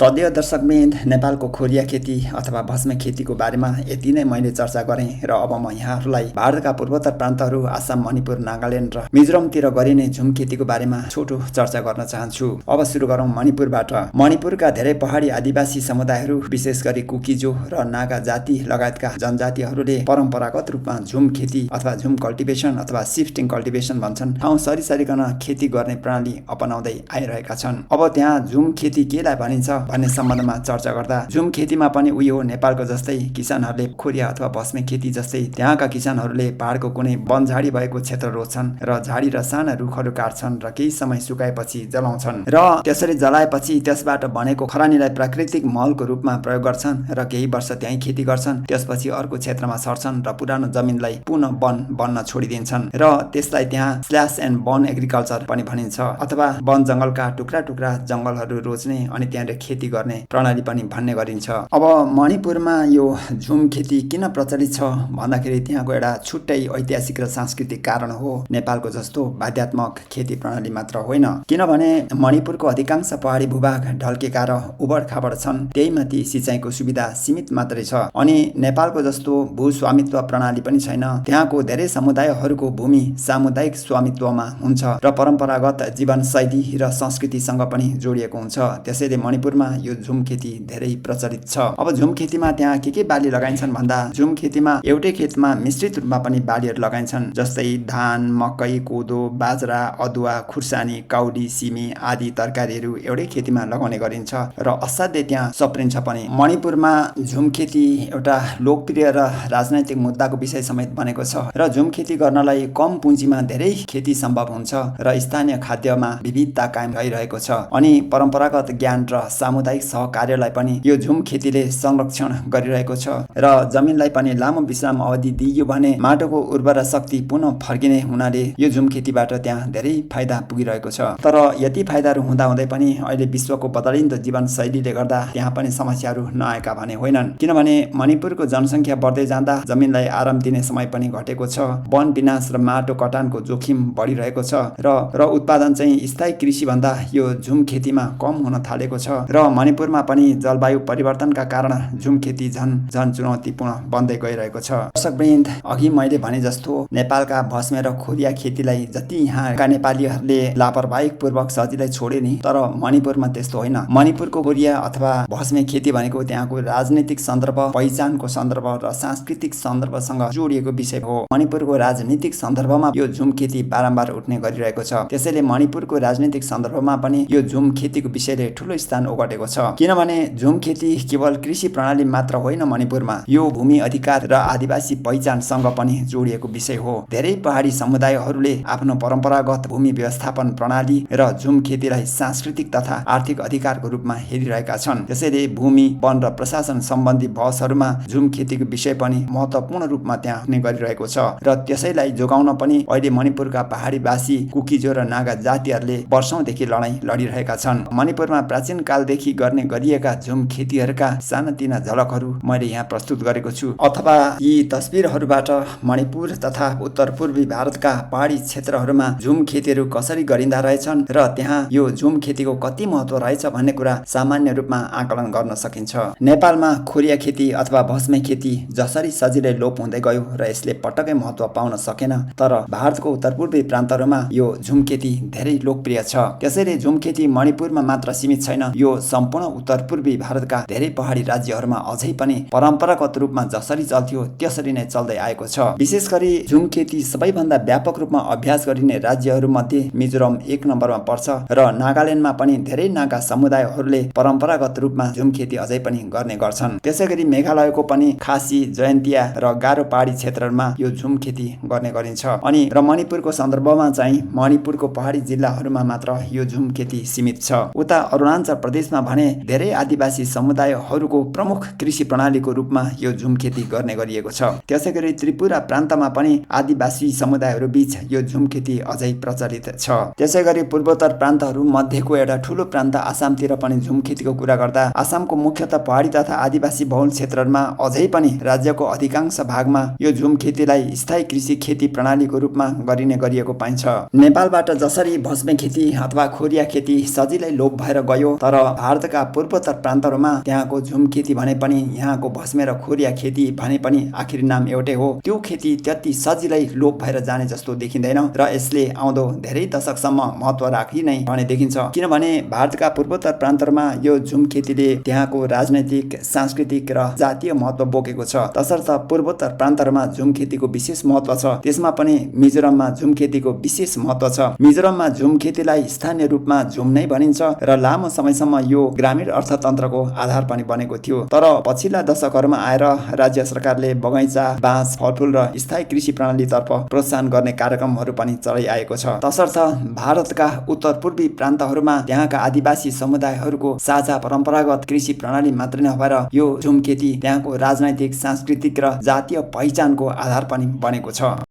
श्रद्धेय दर्शकवृन्द, नेपालको खोरिया खेती अथवा भस्मे खेतीको बारेमा यति नै मैले चर्चा गरेँ र अब म यहाँहरूलाई भारतका पूर्वोत्तर प्रान्तहरू आसाम, मणिपुर, नागाल्यान्ड र मिजोरमतिर गरिने झुम खेतीको बारेमा छोटो चर्चा गर्न चाहन्छु। अब सुरु गरौँ मणिपुरबाट। मणिपुरका धेरै पहाडी आदिवासी समुदायहरू विशेष गरी कुकिजो र नागा जाति लगायतका जनजातिहरूले परम्परागत रूपमा झुम खेती अथवा झुम कल्टिभेसन अथवा शिफ्टिङ कल्टिभेसन भन्छन् ठाउँ सरिसरिकन खेती गर्ने प्रणाली अपनाउँदै आइरहेका छन्। अब त्यहाँ झुम खेती केलाई भनिन्छ भन्ने सम्बन्धमा चर्चा गर्दा झुम खेतीमा पनि उही हो, नेपालको जस्तै किसानहरूले खोरिया अथवा भस्मे खेती जस्तै त्यहाँका किसानहरूले पहाडको कुनै वनझाडी भएको क्षेत्र रोज्छन् र झाडी र साना रुखहरू काट्छन् र केही समय सुकाएपछि जलाउँछन् र त्यसरी जलाएपछि त्यसबाट बनेको खरानीलाई प्राकृतिक मलको रूपमा प्रयोग गर्छन् र केही वर्ष त्यहीँ खेती गर्छन्। त्यसपछि अर्को क्षेत्रमा सर्छन् र पुरानो जमिनलाई पुनः वन बन्न छोडिदिन्छन् र त्यसलाई त्यहाँ स्ल्याश एन्ड बर्न एग्रिकल्चर पनि भनिन्छ अथवा वन जङ्गलका टुक्रा टुक्रा जङ्गलहरू रोज्ने अनि त्यहाँनिर खेती गर्ने प्रणाली पनि भन्ने गरिन्छ। अब मणिपुरमा यो झुम खेती किन प्रचलित छ भन्दाखेरि त्यहाँको एउटा छुट्टै ऐतिहासिक र सांस्कृतिक कारण हो। नेपालको जस्तो बाध्यात्मक खेती प्रणाली मात्र होइन, किनभने मणिपुरको अधिकांश पहाडी भूभाग ढल्केका र उबड खाबड छन्, त्यही माथि सिँचाइको सुविधा सीमित मात्रै छ अनि नेपालको जस्तो भूस्वामित्व प्रणाली पनि छैन। त्यहाँको धेरै समुदायहरूको भूमि सामुदायिक स्वामित्वमा हुन्छ र परम्परागत जीवनशैली र संस्कृतिसँग पनि जोडिएको हुन्छ। त्यसैले मणिपुरमा यो झुम खेती धेरै प्रचलित छ। अब झुम खेतीमा त्यहाँ के बाली लगाइन्छन् भन्दा झुम खेतीमा एउटै खेतमा मिश्रित रूपमा पनि बालीहरू लगाइन्छन्, जस्तै धान, मकै, कोदो, बाजरा, अदुवा, खुर्सानी, काउली, सिमी आदि तरकारीहरू एउटै खेतीमा लगाउने गरिन्छ र असाध्यै त्यहाँ सप्रिन्छ पनि। मणिपुरमा झुम खेती एउटा लोकप्रिय र राजनैतिक मुद्दाको विषय समेत बनेको छ र झुम खेती गर्नलाई कम पुँजीमा धेरै खेती सम्भव हुन्छ र स्थानीय खाद्यमा विविधता कायम भइरहेको छ अनि परम्परागत ज्ञान र सामुदायिक सहकार्यलाई पनि यो झुम खेतीले संरक्षण गरिरहेको छ र जमिनलाई पनि लामो विश्राम अवधि दिइयो भने माटोको उर्वरा शक्ति पुनः फर्किने हुनाले यो झुम खेतीबाट त्यहाँ धेरै फाइदा पुगिरहेको छ। तर यति फाइदाहरू हुँदाहुँदै पनि अहिले विश्वको बदलिँदो जीवनशैलीले गर्दा त्यहाँ पनि समस्याहरू नआएका भने होइनन्, किनभने मणिपुरको जनसङ्ख्या बढ्दै जाँदा जमिनलाई आराम दिने समय पनि घटेको छ, वन विनाश र माटो कटानको जोखिम बढिरहेको छ र उत्पादन चाहिँ स्थायी कृषि भन्दा यो झुम खेतीमा कम हुन थालेको छ र मणिपुरमा पनि जलवायु परिवर्तनका कारण झुम खेती झन चुनौतीपूर्ण बन्दै गइरहेको छ। दर्शकवृन्द, अघि मैले भने जस्तो नेपालका भस्मे र खोरिया खेतीलाई जति यहाँका नेपालीहरूले लापरवाहीपूर्वक सजिलै छोडे नि, तर मणिपुरमा त्यस्तो होइन। मणिपुरको खोरिया अथवा भस्मे खेती भनेको त्यहाँको राजनीतिक सन्दर्भ, पहिचानको सन्दर्भ र सांस्कृतिक सन्दर्भसँग जोडिएको विषय हो। मणिपुरको राजनीतिक सन्दर्भमा यो झुम खेती बारम्बार उठ्ने गरिरहेको छ। त्यसैले मणिपुरको राजनीतिक सन्दर्भमा पनि यो झुम खेतीको विषयले ठूलो स्थान ओगटेको छ, किनभने झुम खेती केवल कृषि प्रणाली मात्र होइन, मणिपुरमा यो भूमि अधिकार र आदिवासी पहिचानसँग पनि जोडिएको विषय हो। धेरै पहाडी समुदायहरूले आफ्नो परम्परागत भूमि व्यवस्थापन प्रणाली र झुम खेतीलाई सांस्कृतिक तथा आर्थिक अधिकारको रूपमा हेरिरहेका छन्। त्यसैले भूमि, वन र प्रशासन सम्बन्धी बहसहरूमा झुम खेतीको विषय पनि महत्त्वपूर्ण रूपमा त्यहाँ हुने गरिरहेको छ र त्यसैलाई जोगाउन पनि अहिले मणिपुरका पहाडीवासी कुकिजो र नागा जातिहरूले वर्षौंदेखि लडाईँ लडिरहेका छन्। मणिपुरमा प्राचीन कालदेखि गर्ने गरिएका झुम खेतीहरूका सानातिना झलकहरू मैले यहाँ प्रस्तुत गरेको छु, अथवा यी तस्बिरहरूबाट मणिपुर तथा उत्तर पूर्वी भारतका पहाडी क्षेत्रहरूमा झुम खेतीहरू कसरी गरिँदा रहेछन् र त्यहाँ यो झुम खेतीको कति महत्त्व रहेछ भन्ने कुरा सामान्य रूपमा आकलन गर्न सकिन्छ। नेपालमा खोरिया खेती अथवा भस्मे खेती जसरी सजिलै लोप हुँदै गयो र यसले पटक्कै महत्त्व पाउन सकेन, तर भारतको उत्तर पूर्वी प्रान्तहरूमा यो झुम खेती धेरै लोकप्रिय छ। त्यसैले झुम खेती मणिपुरमा मात्र सीमित छैन, यो सम्पूर्ण उत्तर पूर्वी भारतका धेरै पहाडी राज्यहरूमा अझै पनि परम्परागत रूपमा जसरी चल्थ्यो त्यसरी नै चल्दै आएको छ। विशेष गरी झुम खेती सबैभन्दा व्यापक रूपमा अभ्यास गरिने राज्यहरूमध्ये मिजोरम 1 नम्बरमा पर्छ र नागाल्यान्डमा पनि धेरै नागा समुदायहरूले परम्परागत रूपमा झुम खेती अझै पनि गर्ने गर्छन्। त्यसैगरी मेघालयको पनि खासी, जयन्तिया र गारो पहाडी क्षेत्रहरूमा यो झुम खेती गर्ने गरिन्छ अनि र मणिपुरको सन्दर्भमा चाहिँ मणिपुरको पहाडी जिल्लाहरूमा मात्र यो झुम खेती सीमित छ। उता अरुणाञ्चल प्रदेशमा भने धेरै आदिवासी समुदायहरूको प्रमुख कृषि प्रणालीको रूपमा यो झुम खेती गर्ने गरिएको छ। त्यसैगरी त्रिपुरा प्रान्तमा पनि आदिवासी समुदायहरू बीच यो झुम खेती अझै प्रचलित छ। त्यसैगरी पूर्वोत्तर प्रान्तहरू मध्येको एउटा ठूलो प्रान्त आसामतिर पनि झुम खेतीको कुरा गर्दा आसामको मुख्यतः पहाडी तथा आदिवासी बहुल क्षेत्रहरूमा अझै पनि राज्यको अधिकांश भागमा यो झुम खेतीलाई स्थायी कृषि खेती प्रणालीको रूपमा गरिने गरिएको पाइन्छ। नेपालबाट जसरी भस्मे खेती अथवा खोरिया खेती सजिलै लोप भएर गयो, तर भारतका पूर्वोत्तर प्रान्तहरूमा त्यहाँको झुम खेती भने पनि यहाँको भस्मे र खोरिया खेती भने पनि आखिरी नाम एउटै हो। त्यो खेती त्यति सजिलै लोप भएर जाने जस्तो देखिँदैन र यसले आउँदो धेरै दशकसम्म महत्त्व राखी नै रहने देखिन्छ। किनभने भारतका पूर्वोत्तर प्रान्तहरूमा यो झुम खेतीले त्यहाँको राजनैतिक, सांस्कृतिक र जातीय महत्त्व बोकेको छ। तसर्थ पूर्वोत्तर प्रान्तहरूमा झुम खेतीको विशेष महत्त्व छ। त्यसमा पनि मिजोरममा झुम खेतीको विशेष महत्त्व छ। मिजोरममा झुम खेतीलाई स्थानीय रूपमा झुम नै भनिन्छ र लामो समयसम्म यो ग्रामीण अर्थतन्त्रको आधार पनि बनेको थियो। तर पछिल्ला दशकहरूमा आएर राज्य सरकारले बगैँचा, बाँस, फलफुल र स्थायी कृषि प्रणालीतर्फ प्रोत्साहन गर्ने कार्यक्रमहरू पनि चलाइआएको छ। तसर्थ भारतका उत्तर पूर्वी प्रान्तहरूमा त्यहाँका आदिवासी समुदायहरूको साझा परम्परागत कृषि प्रणाली मात्रै नभएर यो झुम खेती त्यहाँको राजनैतिक, सांस्कृतिक र जातीय पहिचानको आधार पनि बनेको छ।